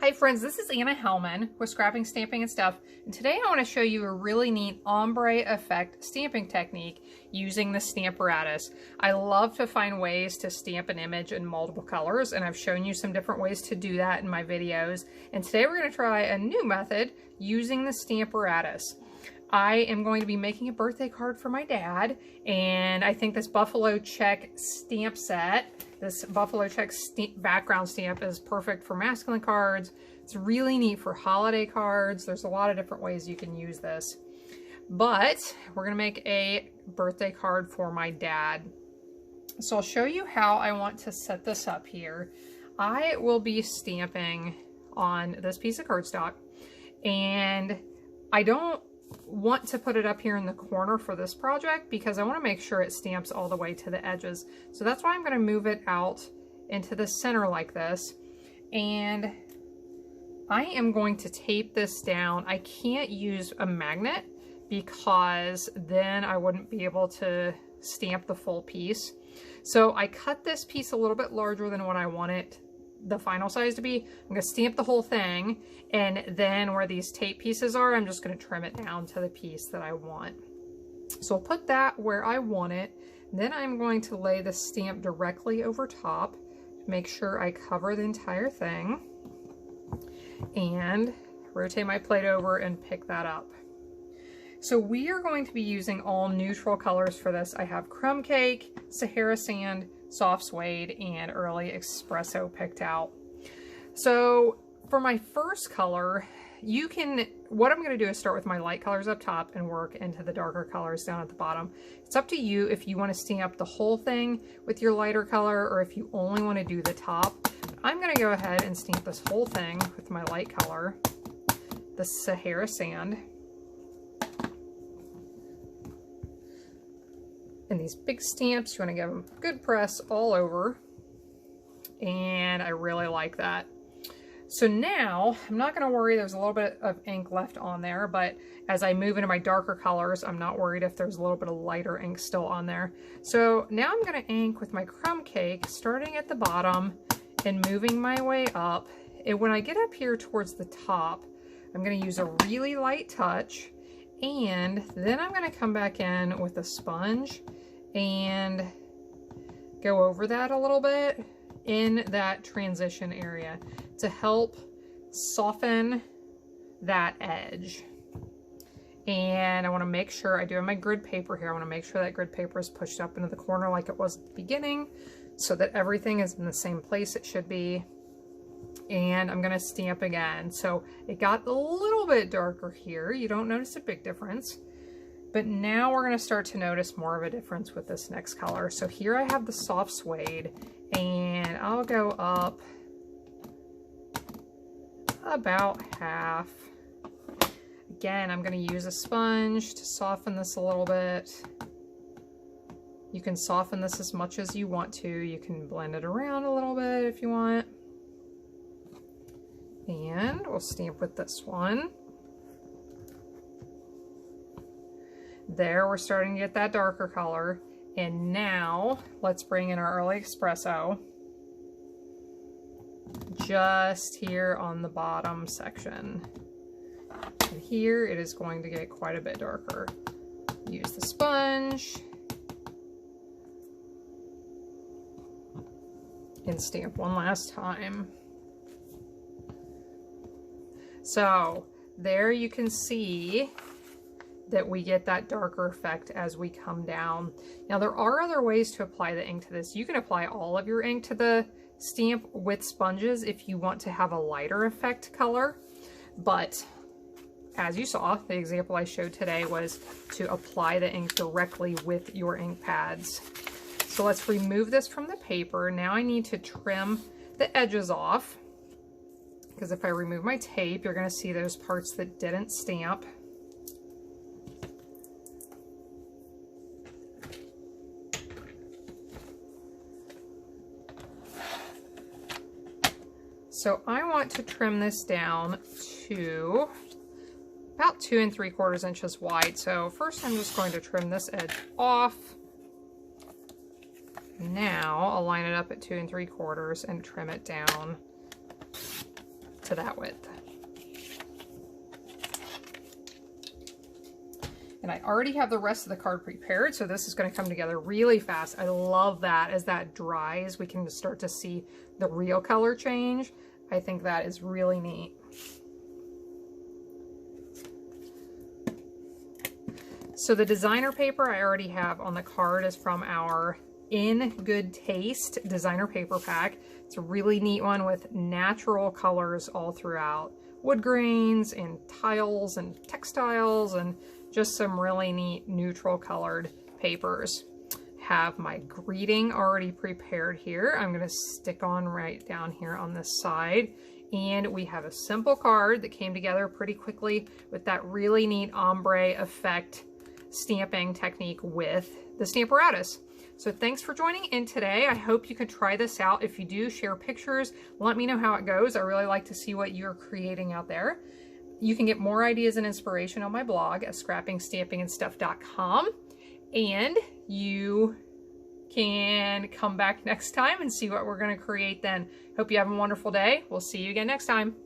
Hi friends, this is Anna Hellman with Scrapping, Stamping, and Stuff, and today I want to show you a really neat ombre effect stamping technique using the Stamparatus. I love to find ways to stamp an image in multiple colors, and I've shown you some different ways to do that in my videos. And today we're going to try a new method using the Stamparatus. I am going to be making a birthday card for my dad, and I think this buffalo check stamp set, this buffalo check background stamp, is perfect for masculine cards. It's really neat for holiday cards. There's a lot of different ways you can use this. But we're going to make a birthday card for my dad. So I'll show you how I want to set this up here. I will be stamping on this piece of cardstock, and I don't want to put it up here in the corner for this project because I want to make sure it stamps all the way to the edges. So that's why I'm going to move it out into the center like this. And I am going to tape this down. I can't use a magnet because then I wouldn't be able to stamp the full piece. So I cut this piece a little bit larger than what I want it the final size to be. I'm going to stamp the whole thing, and then where these tape pieces are, I'm just going to trim it down to the piece that I want. So I'll put that where I want it. Then I'm going to lay the stamp directly over top to make sure I cover the entire thing, and rotate my plate over and pick that up. So we are going to be using all neutral colors for this. I have crumb cake, Sahara sand, soft suede, and early espresso picked out. So for my first color, what I'm going to do is start with my light colors up top and work into the darker colors down at the bottom. It's up to you if you want to stamp the whole thing with your lighter color or if you only want to do the top. I'm going to go ahead and stamp this whole thing with my light color, the Sahara sand. And these big stamps, you want to give them a good press all over, and I really like that. So now I'm not going to worry, there's a little bit of ink left on there, but as I move into my darker colors, I'm not worried if there's a little bit of lighter ink still on there. So now I'm going to ink with my crumb cake, starting at the bottom and moving my way up. And when I get up here towards the top, I'm going to use a really light touch, and then I'm going to come back in with a sponge and go over that a little bit in that transition area to help soften that edge. And I want to make sure I do have my grid paper here. I want to make sure that grid paper is pushed up into the corner like it was at the beginning so that everything is in the same place it should be. And I'm going to stamp again. So it got a little bit darker here. You don't notice a big difference. But now we're going to start to notice more of a difference with this next color. So here I have the soft suede, and I'll go up about half. Again, I'm going to use a sponge to soften this a little bit. You can soften this as much as you want to. You can blend it around a little bit if you want. And we'll stamp with this one. There, we're starting to get that darker color. And now let's bring in our early espresso just here on the bottom section. And here it is going to get quite a bit darker. Use the sponge and stamp one last time. So there you can see that we get that darker effect as we come down. Now there are other ways to apply the ink to this. You can apply all of your ink to the stamp with sponges if you want to have a lighter effect color. But as you saw, the example I showed today was to apply the ink directly with your ink pads. So let's remove this from the paper. Now I need to trim the edges off, because if I remove my tape, you're going to see those parts that didn't stamp. So I want to trim this down to about 2 3/4 inches wide. So first I'm just going to trim this edge off. Now I'll line it up at 2 3/4 and trim it down to that width. And I already have the rest of the card prepared, so this is going to come together really fast. I love that as that dries, we can start to see the real color change. I think that is really neat. So the designer paper I already have on the card is from our In Good Taste designer paper pack. It's a really neat one with natural colors all throughout. Wood grains and tiles and textiles and just some really neat neutral colored papers. Have my greeting already prepared here. I'm going to stick on right down here on this side. And we have a simple card that came together pretty quickly with that really neat ombre effect stamping technique with the Stamparatus. So thanks for joining in today. I hope you can try this out. If you do, share pictures. Let me know how it goes. I really like to see what you're creating out there. You can get more ideas and inspiration on my blog at scrappingstampingandstuff.com. And you can come back next time and see what we're going to create then. Hope you have a wonderful day. We'll see you again next time.